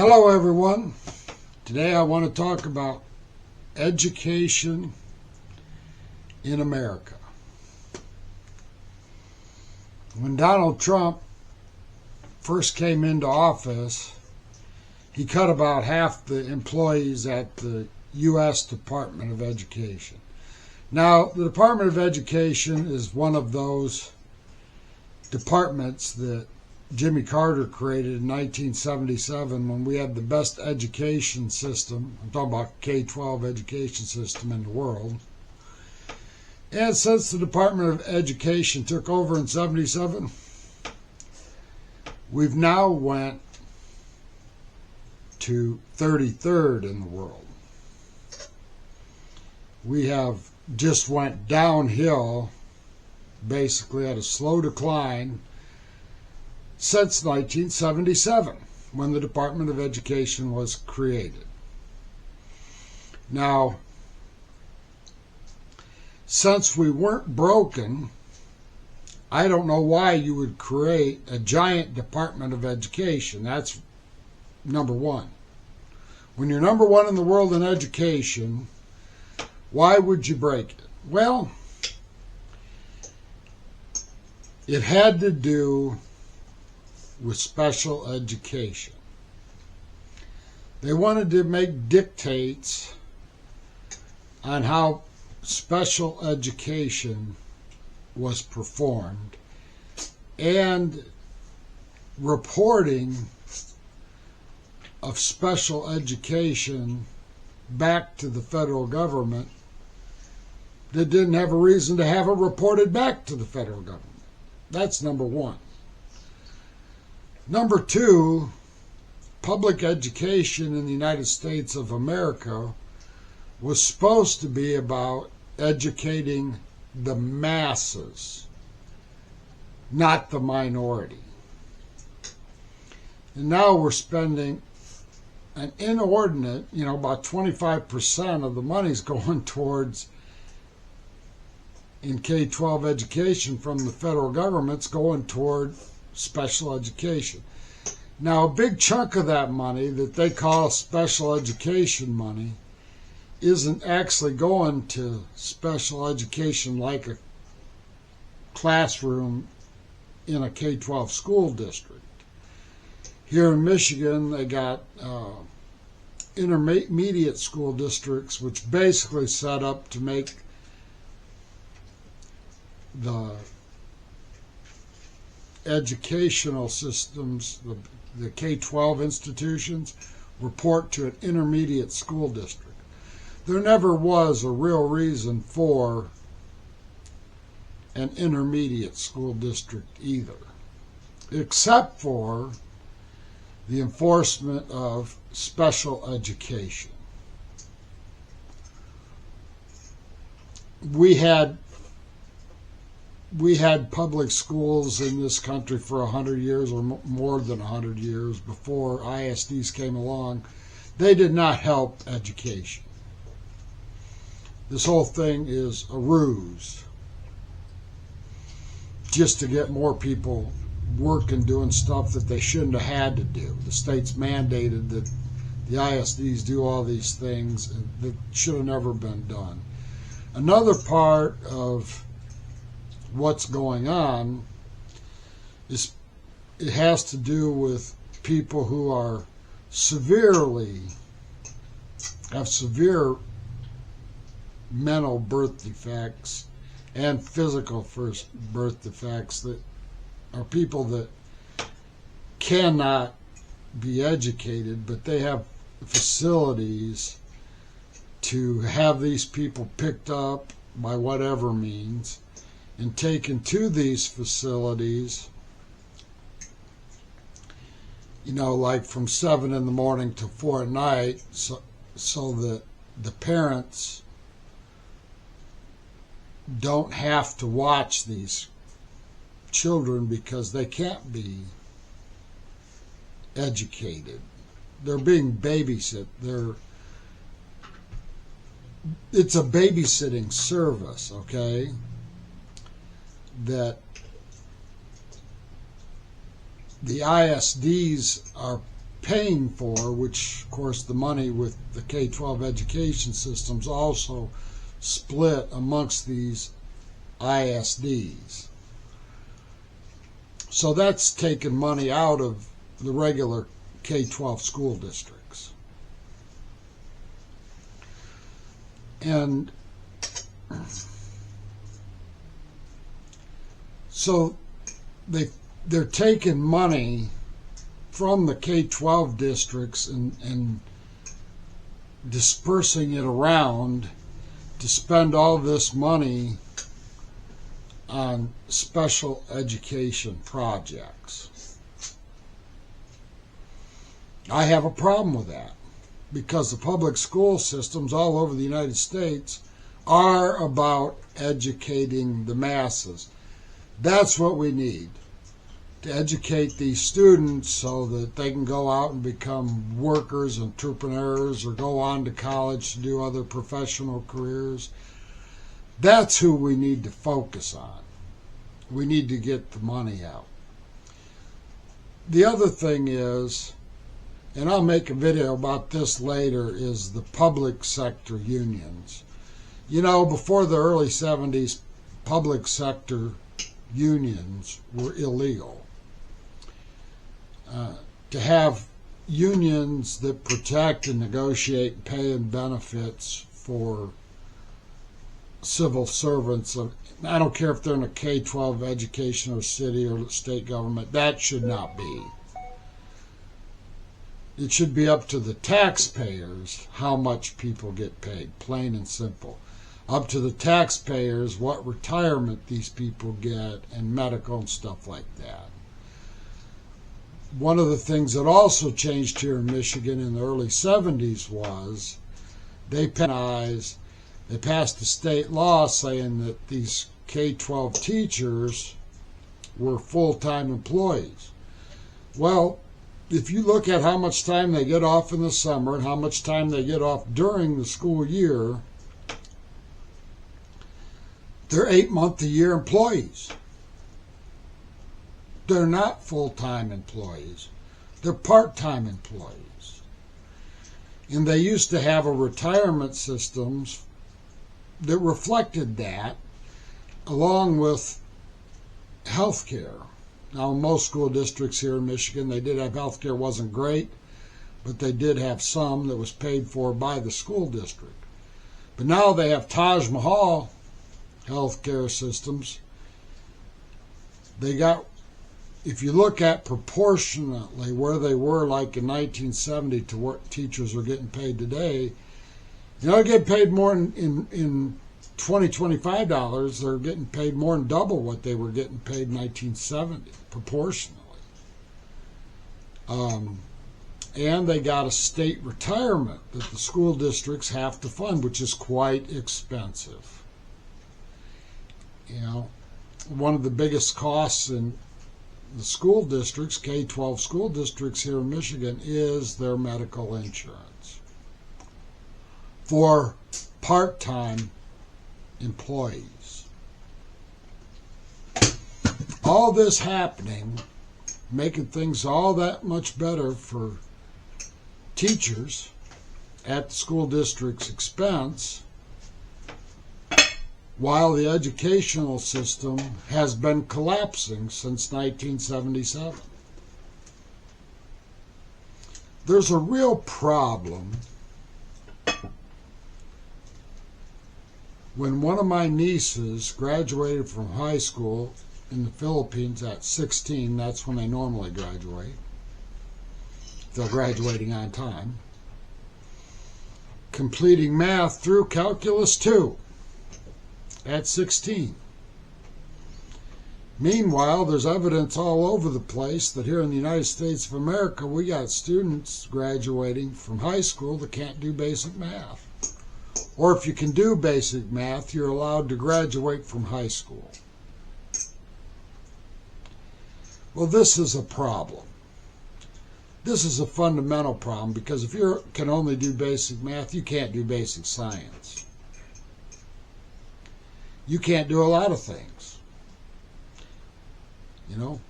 Hello everyone. Today I want to talk about education in America. When Donald Trump first came into office, he cut about half the employees at the U.S. Department of Education. Now, the Department of Education is one of those departments that Jimmy Carter created in 1977 when we had the best education system. I'm talking about K-12 education system in the world. And since the Department of Education took over in 77, we've now went to 33rd in the world. We have just went downhill, basically at a slow decline, since 1977, when the Department of Education was created. Now, since we weren't broken, I don't know why you would create a giant Department of Education. That's number one. When you're number one in the world in education, why would you break it? Well, it had to do with special education. They wanted to make dictates on how special education was performed and reporting of special education back to the federal government that didn't have a reason to have it reported back to the federal government. That's number one. Number two, public education in the United States of America was supposed to be about educating the masses, not the minority. And now we're spending an inordinate, about 25% of the money's going towards, in K-12 education from the federal government's going toward special education. Now, a big chunk of that money that they call special education money isn't actually going to special education like a classroom in a K-12 school district. Here in Michigan, they got intermediate school districts, which basically set up to make the educational systems, the K-12 institutions, report to an intermediate school district. There never was a real reason for an intermediate school district either, except for the enforcement of special education. We had public schools in this country for 100 years or more than 100 years before ISDs came along. They did not help education. This whole thing is a ruse just to get more people working doing stuff that they shouldn't have had to do. The states mandated that the ISDs do all these things that should have never been done. Another part of what's going on is it has to do with people who are have severe mental birth defects and physical birth defects, that are people that cannot be educated, but they have facilities to have these people picked up by whatever means and taken to these facilities, like from 7 in the morning to 4 at night, so that the parents don't have to watch these children because they can't be educated. They're being babysit. It's a babysitting service, okay? That the ISDs are paying for, which of course the money with the K-12 education systems also split amongst these ISDs. So that's taken money out of the regular K-12 school districts. And so they're taking money from the K-12 districts and dispersing it around to spend all this money on special education projects. I have a problem with that because the public school systems all over the United States are about educating the masses. That's what we need, to educate these students so that they can go out and become workers, entrepreneurs, or go on to college to do other professional careers. That's who we need to focus on. We need to get the money out. The other thing is, and I'll make a video about this later, is the public sector unions. You know, before the early 70s, public sector unions were illegal. To have unions that protect and negotiate pay and benefits for civil servants, I don't care if they're in a K-12 education or city or state government, that should not be. It should be up to the taxpayers how much people get paid, plain and simple. Up to the taxpayers what retirement these people get and medical and stuff like that. One of the things that also changed here in Michigan in the early 70s was they passed a state law saying that these K-12 teachers were full-time employees. Well, if you look at how much time they get off in the summer and how much time they get off during the school year, they're 8-month-a-year employees. They're not full-time employees. They're part-time employees. And they used to have a retirement systems that reflected that, along with health care. Now, in most school districts here in Michigan, they did have health care. It wasn't great, but they did have some that was paid for by the school district. But now they have Taj Mahal health care systems. They got, if you look at proportionately where they were like in 1970 to what teachers are getting paid today, you know, they get paid more in $25, they're getting paid more than double what they were getting paid in 1970, proportionally. And they got a state retirement that the school districts have to fund, which is quite expensive. You know, one of the biggest costs in the school districts, K-12 school districts here in Michigan, is their medical insurance for part-time employees. All this happening, making things all that much better for teachers at the school district's expense, while the educational system has been collapsing since 1977. There's a real problem when one of my nieces graduated from high school in the Philippines at 16. That's when they normally graduate. They're graduating on time. Completing math through Calculus 2 at 16. Meanwhile, there's evidence all over the place that here in the United States of America, we got students graduating from high school that can't do basic math. Or if you can do basic math, you're allowed to graduate from high school. Well, this is a problem. This is a fundamental problem, because if you can only do basic math, you can't do basic science. You can't do a lot of things. You know,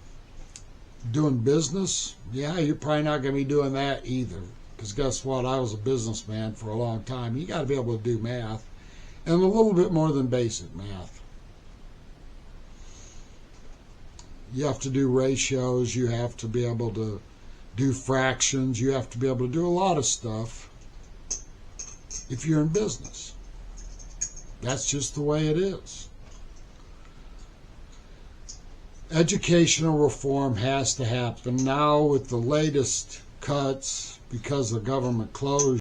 doing business, yeah, you're probably not going to be doing that either. Because guess what? I was a businessman for a long time. You got to be able to do math, and a little bit more than basic math. You have to do ratios. You have to be able to do fractions. You have to be able to do a lot of stuff if you're in business. That's just the way it is. Educational reform has to happen now with the latest cuts because of government closure.